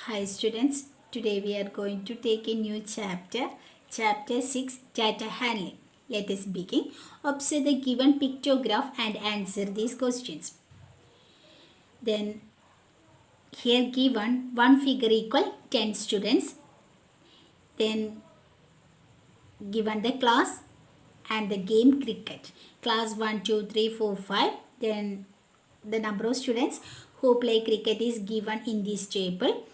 Hi students, today we are going to take a new chapter, chapter 6 data handling. Let us begin. Observe the given pictograph and answer these questions. Then here given one figure equal 10 students. Then given the class and the game cricket. Class 1, 2, 3, 4, 5. Then the number of students who play cricket is given in this table.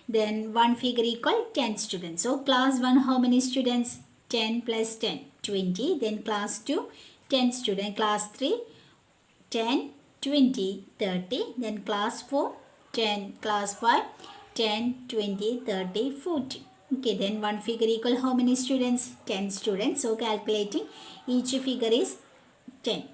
Then one figure equal 10 students. So class 1 how many students? 10 plus 10 20. Then class 2 10 students. Class 3 10 20 30. Then class 4 10. Class 5 10 20 30 40. Okay, then one figure equal how many students? 10 students. So calculating each figure is 10.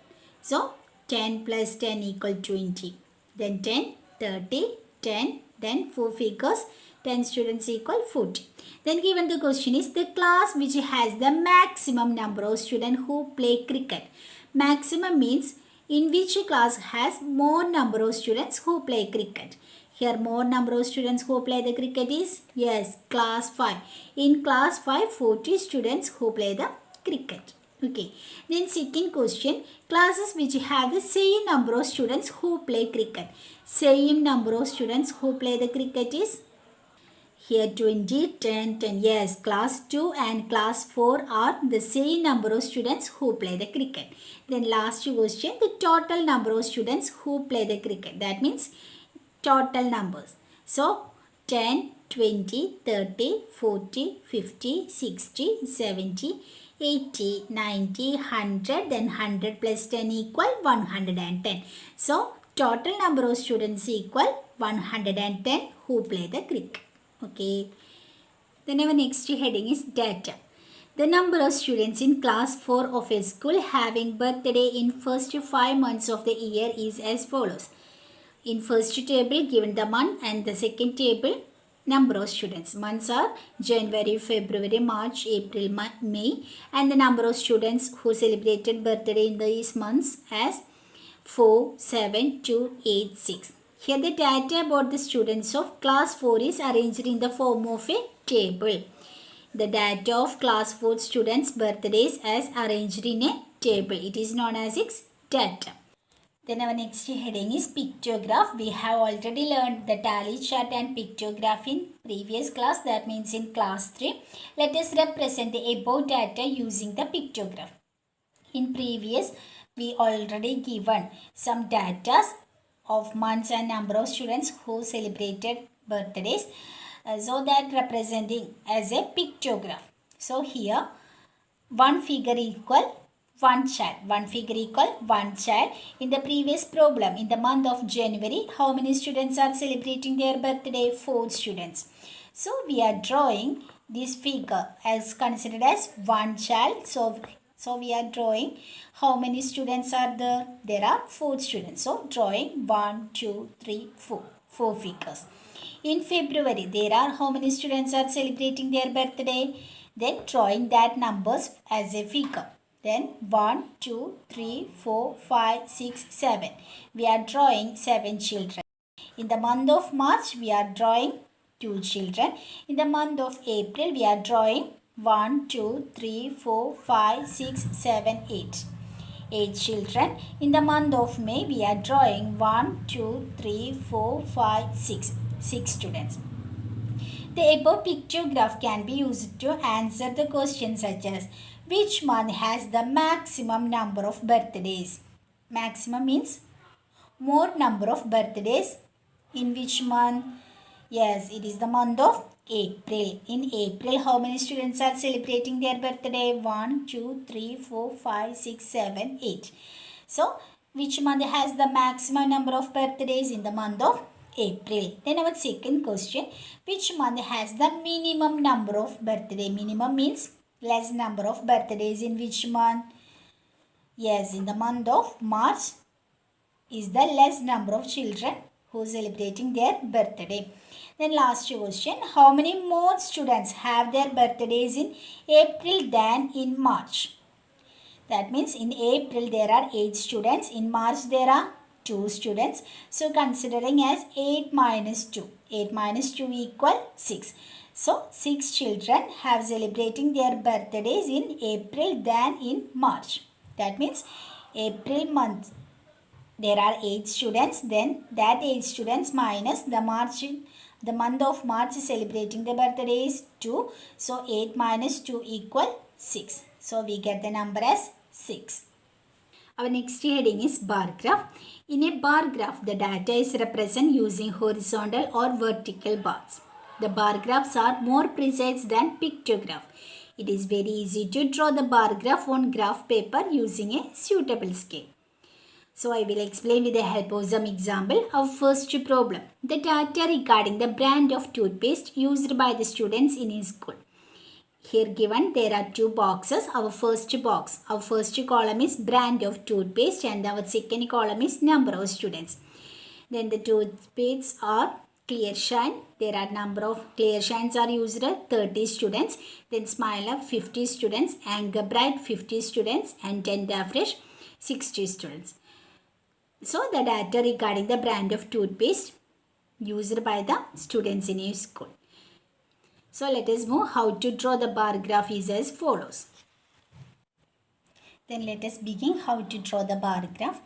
So 10 plus 10 equal 20. Then 10 30 10. Then 4 figures 10 students equal 40. Then given the question is the class which has the maximum number of students who play cricket. Maximum means in which class has more number of students who play cricket. Here more number of students who play the cricket is, yes, class 5. In class 5, 40 students who play the cricket. Okay. Then second question, classes which have the same number of students who play cricket. Same number of students who play the cricket is here 20, 10, 10. Yes, class 2 and class 4 are the same number of students who play the cricket. Then last question, the total number of students who play the cricket. That means total numbers. So 10, 20, 30, 40, 50, 60, 70, 80, 90, 100. Then 100 plus 10 equal 110. So total number of students equal 110 who play the cricket. Okay. Then our next heading is data. The number of students in class 4 of a school having birthday in first 5 months of the year is as follows. In first table given the month and the second table number of students. Months are January, February, March, April, May, and the number of students who celebrated birthday in these months as 4, 7, 2, 8, 6. Here the data about the students of class 4 is arranged in the form of a table. The data of class 4 students' birthdays as arranged in a table. It is known as its data. Then our next heading is pictograph. We have already learned the tally chart and pictograph in previous class. That means in class 3. Let us represent the above data using the pictograph. In previous, we already given some data of months and number of students who celebrated birthdays. So that representing as a pictograph. So here one figure equal one child. One figure equal one child. In the previous problem, in the month of January, how many students are celebrating their birthday? 4 students. So we are drawing this figure as considered as one child. So we are drawing how many students are there? There are 4 students. So drawing 1, 2, 3, 4. 4 figures. In February, there are how many students are celebrating their birthday? Then drawing that numbers as a figure. Then 1, 2, 3, 4, 5, 6, 7. We are drawing 7 children. In the month of March, we are drawing 2 children. In the month of April, we are drawing 1, 2, 3, 4, 5, 6, 7, 8. 8 children. In the month of May, we are drawing 1, 2, 3, 4, 5, 6. 6 students. The above pictograph can be used to answer the questions such as which month has the maximum number of birthdays? Maximum means more number of birthdays. In which month? Yes, it is the month of April. In April, how many students are celebrating their birthday? 1, 2, 3, 4, 5, 6, 7, 8. So, which month has the maximum number of birthdays? In the month of April. Then our second question, which month has the minimum number of birthday? Minimum means less number of birthdays. In which month? Yes, in the month of March is the less number of children who are celebrating their birthday. Then last question, how many more students have their birthdays in April than in March? That means in April there are 8 students. In March there are 2 students. So considering as 8 minus 2. 8 minus 2 equal 6. So 6 children have celebrating their birthdays in April than in March. That means April month there are 8 students, then that 8 students minus the month of March celebrating the birthday is 2. So 8 minus 2 equal 6. So we get the number as 6. Our next heading is bar graph. In a bar graph, the data is represented using horizontal or vertical bars. The bar graphs are more precise than pictograph. It is very easy to draw the bar graph on graph paper using a suitable scale. So I will explain with the help of some example. Our first problem. The data regarding the brand of toothpaste used by the students in a school. Here given there are two boxes. Our first column is brand of toothpaste and our second column is number of students. Then the toothpastes are Clear Shine. There are number of Clear Shines are used 30 students. Then Smile Up 50 students. Anger Bright 50 students and Tender Fresh 60 students. So the data regarding the brand of toothpaste used by the students in a school. So let us move how to draw the bar graph is as follows. Then let us begin how to draw the bar graph.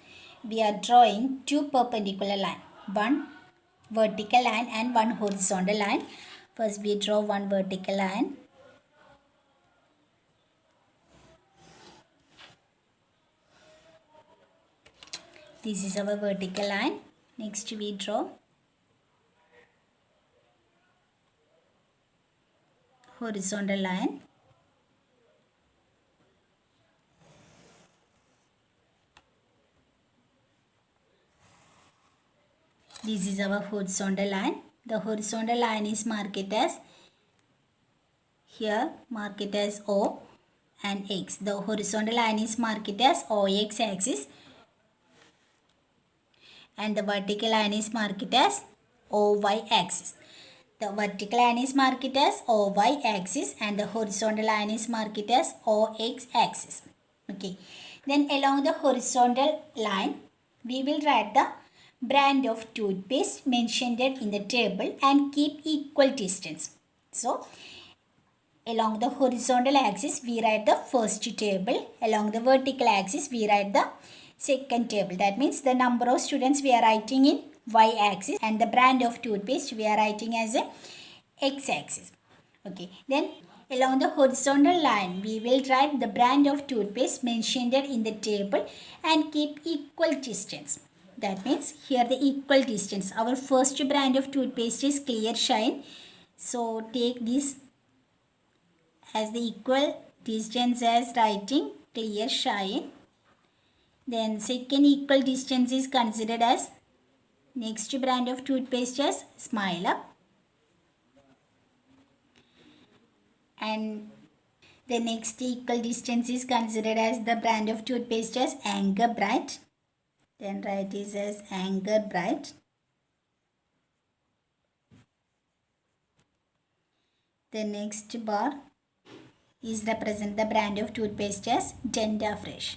We are drawing two perpendicular lines, one vertical line and one horizontal line. First we draw one vertical line. This is our vertical line. Next we draw horizontal line. This is our horizontal line. The horizontal line is marked as here, mark it as O and X. The horizontal line is marked as OX axis and the vertical line is marked as OY axis. The vertical line is marked as OY axis and the horizontal line is marked as OX axis. Okay. Then along the horizontal line, we will write the brand of toothpaste mentioned in the table and keep equal distance. So, along the horizontal axis, we write the first table. Along the vertical axis, we write the second table. That means the number of students we are writing in y-axis and the brand of toothpaste we are writing as a x-axis. Okay. Then along the horizontal line we will write the brand of toothpaste mentioned in the table and keep equal distance. That means here the equal distance. Our first brand of toothpaste is Clear Shine. So take this as the equal distance as writing Clear Shine. Then second equal distance is considered as next brand of toothpaste as Smile Up. And the next equal distance is considered as the brand of toothpaste as Anger Bright. Then write is as Anger Bright. The next bar is represent the brand of toothpaste as Tender Fresh.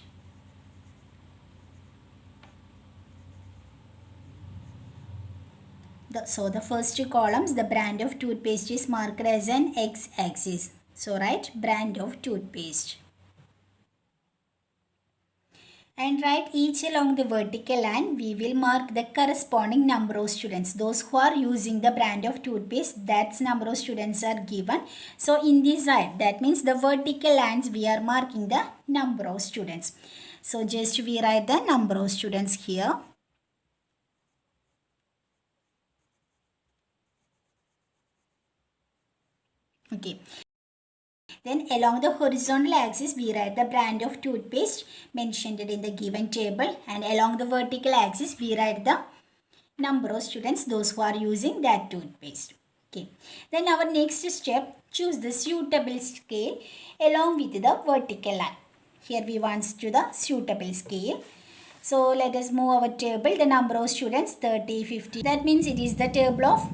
So the first two columns, the brand of toothpaste is marked as an x-axis. So write brand of toothpaste. And write each along the vertical line, we will mark the corresponding number of students. Those who are using the brand of toothpaste, that's number of students are given. So in this side, that means the vertical lines, we are marking the number of students. So just we write the number of students here. Okay. Then along the horizontal axis, we write the brand of toothpaste mentioned in the given table. And along the vertical axis, we write the number of students, those who are using that toothpaste. Okay. Then our next step, choose the suitable scale along with the vertical line. Here we want to the suitable scale. So let us move our table. The number of students 30, 50. That means it is the table of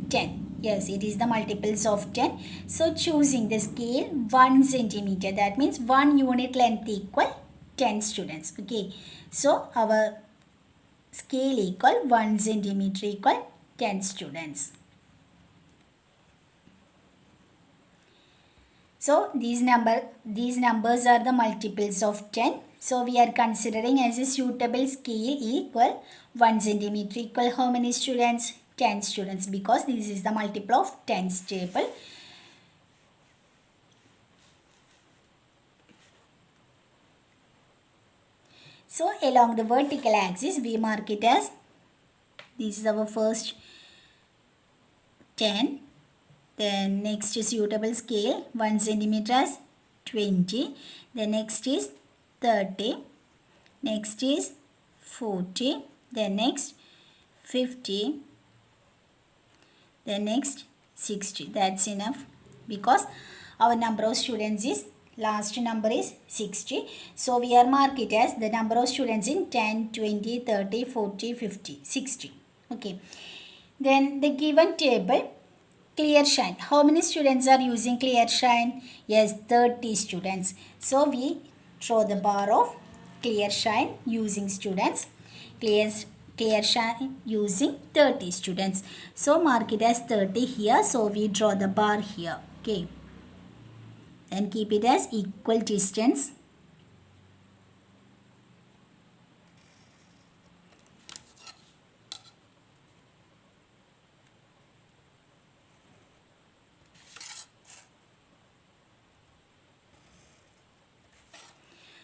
10. Yes, it is the multiples of 10. So choosing the scale 1 centimeter. That means 1 unit length equal 10 students. Okay. So our scale equal 1 centimeter equal 10 students. So these numbers are the multiples of 10. So we are considering as a suitable scale equal 1 centimeter equal how many students? 10 students, because this is the multiple of 10's table. So along the vertical axis we mark it as, this is our first 10. Then next suitable scale 1 centimeter as 20. The next is 30. Next is 40. Then next 50. Then next 60. That's enough, because our number of students is, last number is 60. So we are mark it as the number of students in 10, 20, 30, 40, 50, 60. Okay. Then the given table, clear shine. How many students are using clear shine? Yes, 30 students. So we draw the bar of clear shine using students. Clear shine using 30 students. So mark it as 30 here. So we draw the bar here. Okay. And keep it as equal distance.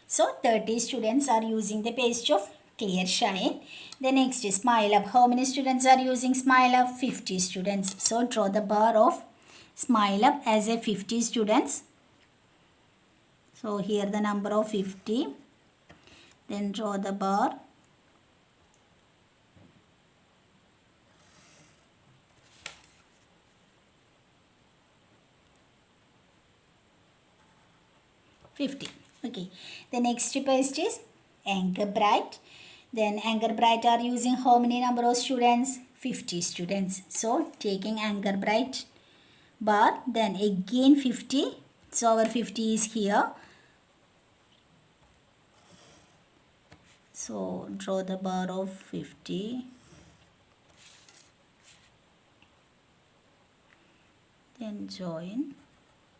So 30 students are using the page of clear shine. The next is smile up. How many students are using smile up? 50 students. So draw the bar of smile up as a 50 students. So here the number of 50. Then draw the bar. Okay. The next page is Anchor Bright. Then Anchor Bright are using how many number of students? 50 students. So taking Anchor Bright bar, then again 50. So our 50 is here. So draw the bar of 50. Then join.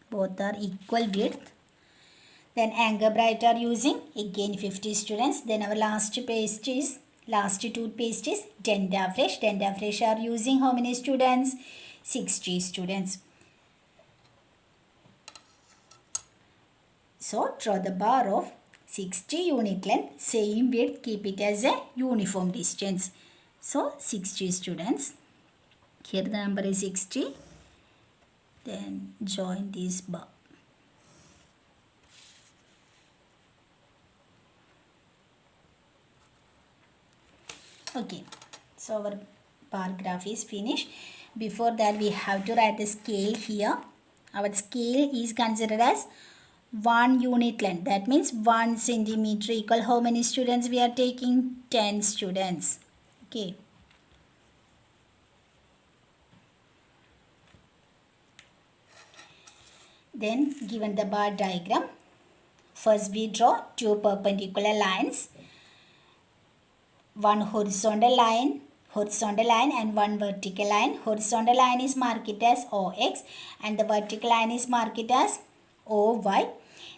Both are equal width. Then Anchor Bright are using again 50 students. Then our last two paste is Denta Fresh. Denta Fresh are using how many students? 60 students. So draw the bar of 60 unit length, same width, keep it as a uniform distance. So 60 students. Here the number is 60. Then join this bar. Okay, so our bar graph is finished. Before that we have to write the scale here. Our scale is considered as 1 unit length. That means 1 centimeter equal how many students we are taking? 10 students. Okay. Then given the bar diagram, first we draw two perpendicular lines. One horizontal line and one vertical line. Horizontal line is marked as OX and the vertical line is marked as OY.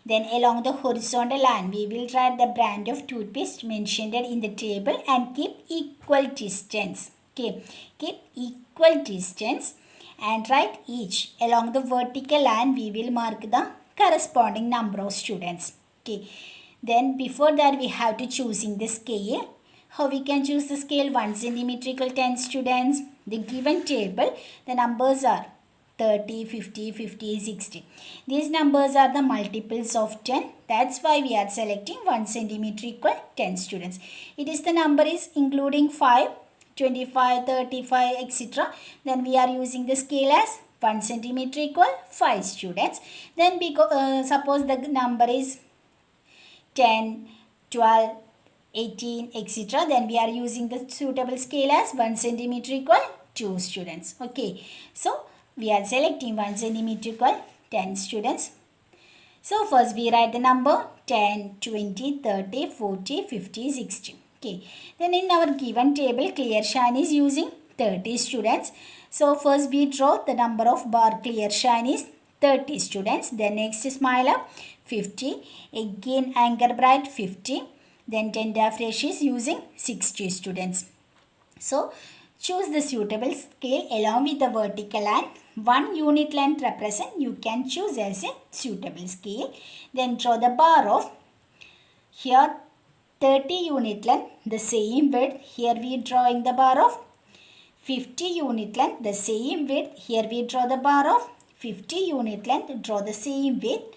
Then along the horizontal line we will write the brand of toothpaste mentioned in the table and keep equal distance. Okay, keep equal distance and write each. Along the vertical line we will mark the corresponding number of students. Okay, then before that we have to choosing the scale. How we can choose the scale? 1 centimeter equal 10 students. The given table, the numbers are 30, 50, 50, 60. These numbers are the multiples of 10. That's why we are selecting 1 centimeter equal 10 students. It is the number is including 5, 25, 35, etc. Then we are using the scale as 1 centimeter equal 5 students. Then suppose the number is 10, 12, 18, etc. Then we are using the suitable scale as 1 centimeter equal 2 students. Okay. So we are selecting 1 centimeter equal 10 students. So first we write the number 10, 20, 30, 40, 50, 60. Okay, then in our given table, Clear Shine is using 30 students. So first we draw the number of bar Clear Shine is 30 students. Then next Smile Up 50. Again Anchor Bright 50. Then Tenda Fresh is using 60 students. So choose the suitable scale along with the vertical line. One unit length represent you can choose as a suitable scale. Then draw the bar of here 30 unit length, the same width. Here we drawing the bar of 50 unit length, the same width. Here we draw the bar of 50 unit length, draw the same width.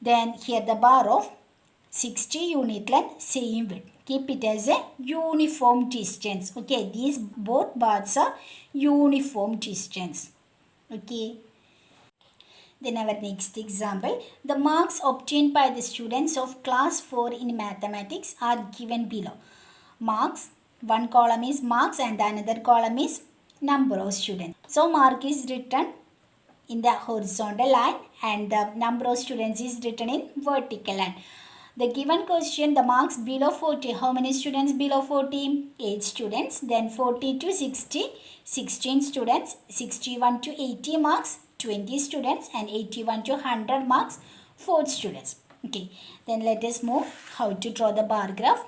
Then here the bar of 60 unit length, same width. Keep it as a uniform distance. Okay, these both bars are uniform distance. Okay. Then our next example, the marks obtained by the students of class 4 in mathematics are given below. Marks, one column is marks and another column is number of students. So mark is written in the horizontal line and the number of students is written in vertical line. The given question, the marks below 40, how many students below 40? 8 students. Then 40 to 60, 16 students. 61 to 80 marks, 20 students. And 81 to 100 marks, 4 students. Okay, then let us move how to draw the bar graph.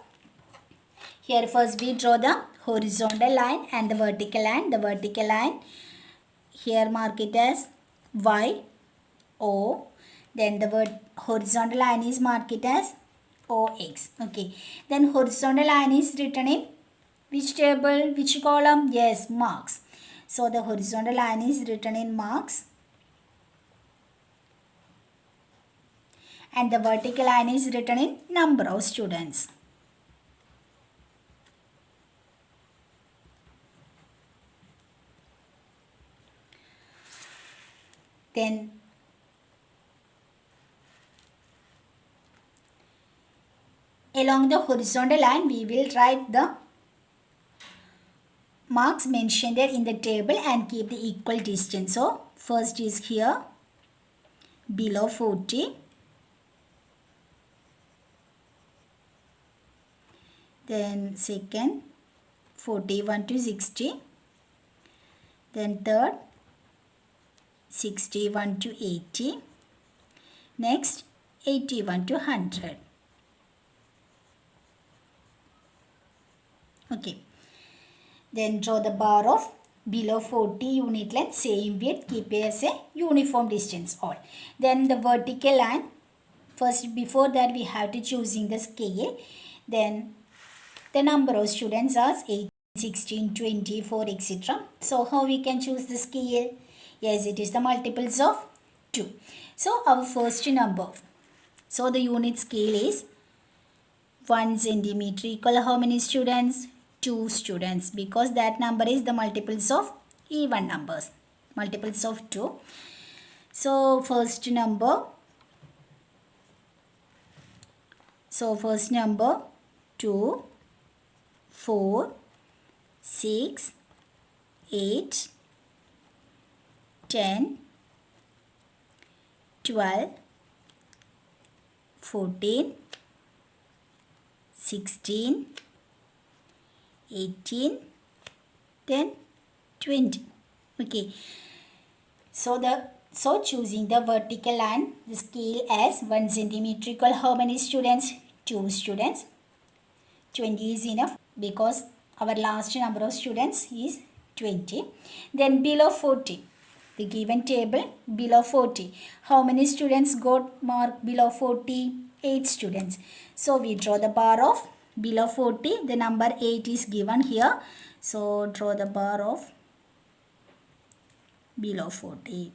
Here first we draw the horizontal line and the vertical line. The vertical line, here mark it as Y, O. Then the horizontal line is marked it as OX. Okay. Then horizontal line is written in which table, which column? Yes, marks. So the horizontal line is written in marks. And the vertical line is written in number of students. Then along the horizontal line, we will write the marks mentioned in the table and keep the equal distance. So, first is here, below 40. Then second, 41 to 60. Then third, 61 to 80. Next, 81 to 100. Okay. Then draw the bar of below 40 unit length, same width, keep as a uniform distance all. Then the vertical line, first before that we have to choosing the scale. Then the number of students are 8, 16, 24, etc. So how we can choose the scale? Yes, it is the multiples of 2. So our first number. So the unit scale is 1 centimeter equal how many students? 2 students, because that number is the multiples of even numbers, multiples of 2. So first number, 2, 4, 6, 8, 10, 12, 14, 16, 18, then 20. Okay. So choosing the vertical line, the scale as 1 centimeter equal how many students? 2 students. 20 is enough because our last number of students is 20. Then below 40. The given table below 40. How many students got marked below 40? 8 students. So we draw the bar of below 40, the number 8 is given here. So draw the bar of below 40.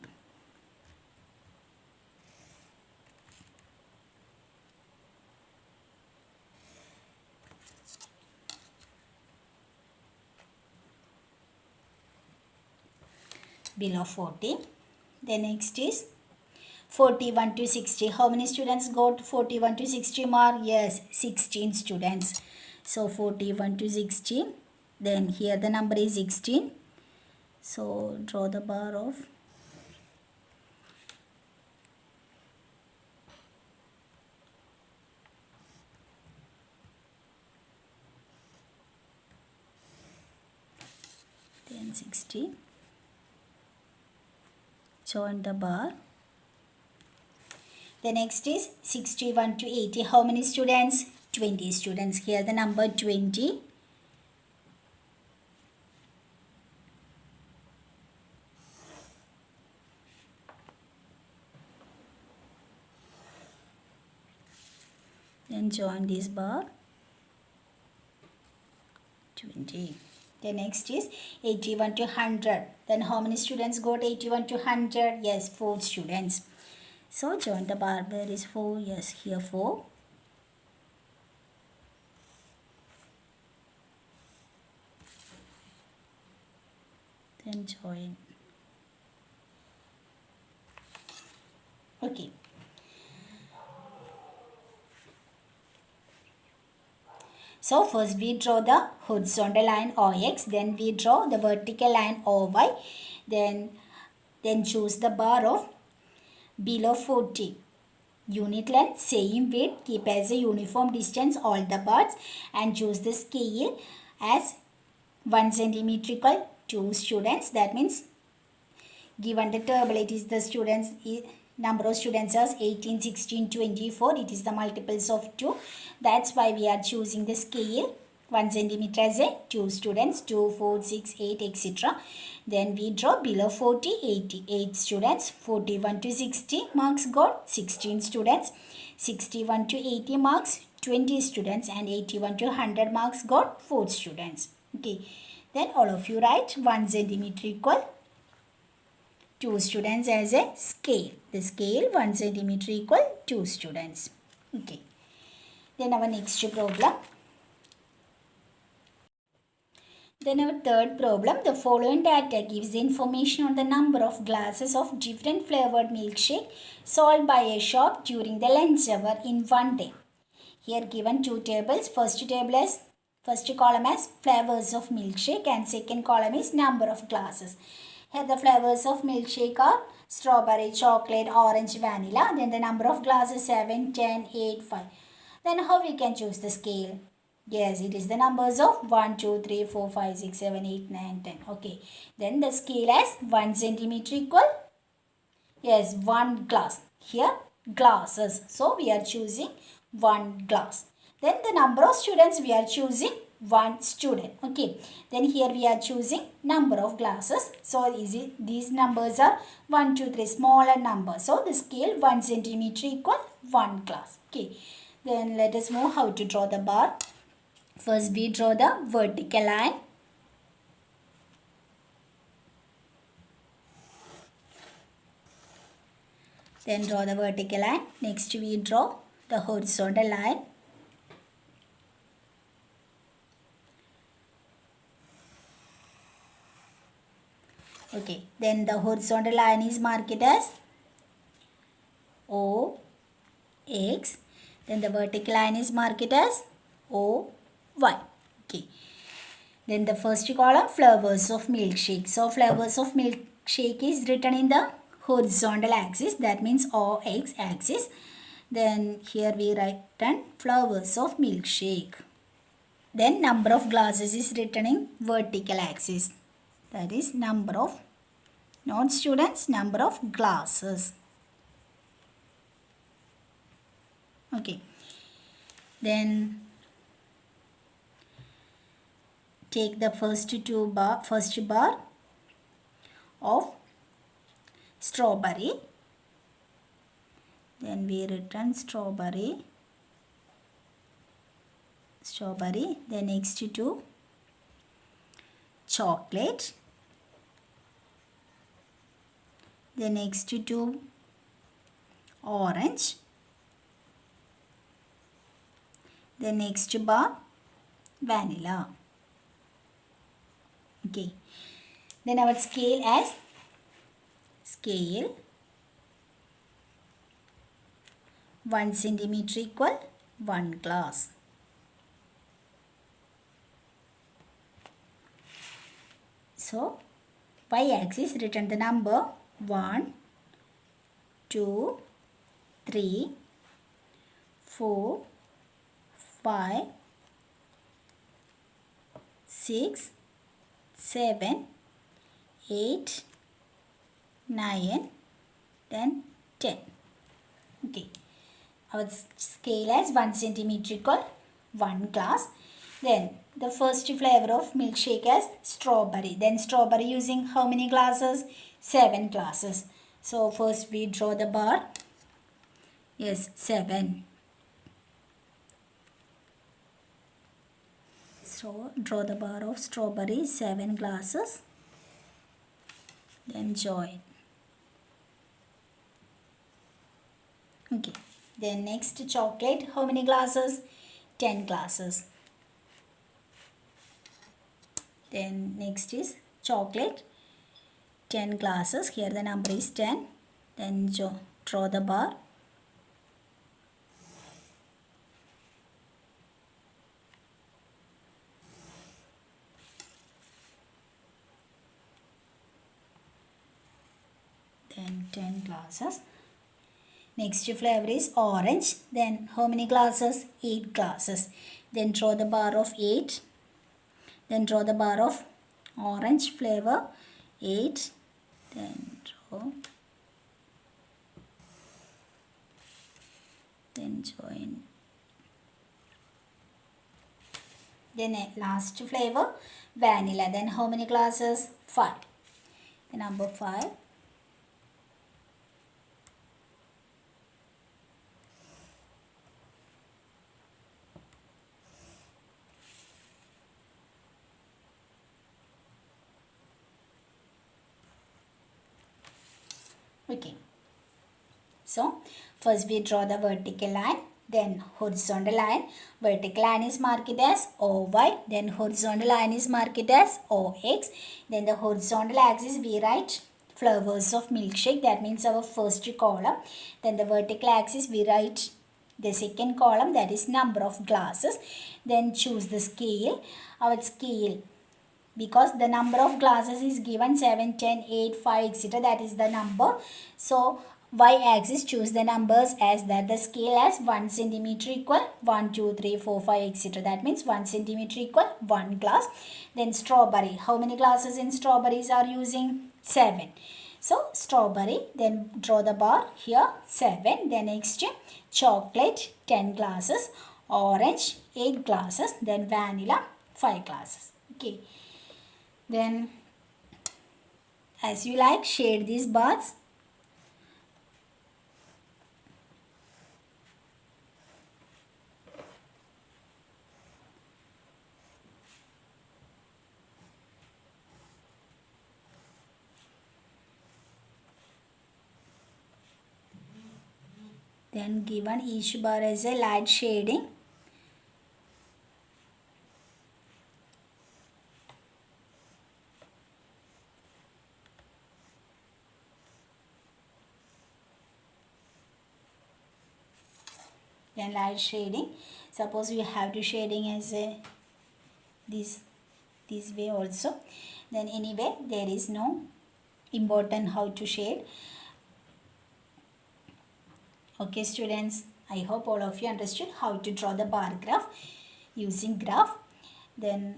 Below 40. The next is 41 to 60. How many students got 41 to 60 mark? Yes, 16 students. So 41 to 60. Then here the number is 16. So draw the bar of then 60. Join the bar. The next is 61 to 80. How many students? 20 students. Here the number 20. Then join this bar. 20. The next is 81 to 100. Then how many students got 81 to 100? Yes, 4 students. So join the bar. Where is 4? Yes, here 4. Then join. Okay. So first we draw the horizontal line OX, then we draw the vertical line OY, then choose the bar of below 40. Unit length, same width, keep as a uniform distance all the parts, and choose the scale as 1 centimeter equal 2 students. That means given the table, it is the students, number of students as 18, 16, 24. It is the multiples of 2. That's why we are choosing the scale 1 centimeter as a 2 students, 2, 4, 6, 8, etc. Then we draw below 40, 88 students, 41 to 60 marks got 16 students, 61 to 80 marks 20 students, and 81 to 100 marks got 4 students. Okay. Then all of you write 1 centimeter equal 2 students as a scale. The scale 1 centimeter equal 2 students. Okay. Then our next problem. Then our third problem. The following data gives the information on the number of glasses of different flavored milkshake sold by a shop during the lunch hour in one day. Here given two tables. First column has flavors of milkshake and second column is number of glasses. Here the flavors of milkshake are strawberry, chocolate, orange, vanilla. Then the number of glasses 7, 10, 8, 5. Then how we can choose the scale? Yes, it is the numbers of 1, 2, 3, 4, 5, 6, 7, 8, 9, 10. Okay. Then the scale as 1 centimeter equal. Yes, 1 glass. Here glasses. So we are choosing 1 glass. Then the number of students we are choosing 1 student. Okay. Then here we are choosing number of glasses. So these numbers are 1, 2, 3 smaller numbers. So the scale 1 centimeter equal 1 glass. Okay. Then let us know how to draw the bar. First we draw the vertical line. Then draw the vertical line. Next we draw the horizontal line. Okay. Then the horizontal line is marked as O, X. Then the vertical line is marked as O, Y. Okay. Then the first column, flavors of milkshake. So flavors of milkshake is written in the horizontal axis. That means OX axis. Then here we write flavors of milkshake. Then number of glasses is written in vertical axis. That is number of, not students, number of glasses. Okay. Then take the first bar of strawberry. Then we return strawberry. Then next to chocolate. Then next to orange. Then next bar vanilla. Okay. Then our scale as scale 1 centimeter equal 1 glass. So y-axis written the number 1, 2, 3, 4, 5, 6, 7, 8, 9, then 10. Okay. Our scale as 1 centimeter equal 1 glass. Then the first flavor of milkshake as strawberry. Then strawberry using how many glasses? 7 glasses. So first we draw the bar. Yes, 7. So draw the bar of strawberry, 7 glasses. Then join. Okay. Then next chocolate, how many glasses? 10 glasses. Then next is chocolate, 10 glasses. Here the number is 10. Then draw the bar. Then 10 glasses. Next flavor is orange. Then how many glasses? 8 glasses. Then draw the bar of 8. Then draw the bar of orange flavor, 8. Then draw. Then join. Then last flavor, vanilla. Then how many glasses? 5. The number 5. Okay. So first we draw the vertical line, then horizontal line. Vertical line is marked as OY, then horizontal line is marked as OX. Then the horizontal axis we write flavors of milkshake, that means our first column. Then the vertical axis we write the second column, that is number of glasses. Then choose the scale. Our scale, because the number of glasses is given 7, 10, 8, 5, etc. That is the number. So y-axis choose the numbers as that. The scale as 1 centimeter equal 1, 2, 3, 4, 5, etc. That means 1 centimeter equal 1 glass. Then strawberry. How many glasses in strawberries are using? 7. So strawberry, then draw the bar here, 7. Then next chocolate, 10 glasses. Orange, 8 glasses. Then vanilla, 5 glasses. Okay. Then as you like, shade these bars. Then given each bar as a light shading. Then light shading. Suppose you have to shading as a this way also. Then anyway, there is no important how to shade. Okay students, I hope all of you understood how to draw the bar graph using graph. Then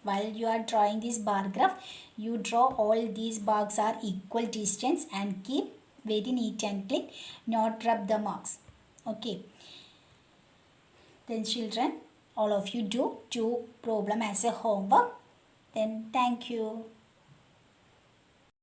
while you are drawing this bar graph, you draw all these bars are equal distance and keep very neat and clean, not rub the marks. Okay. Then children, all of you do problem as a homework. Then thank you.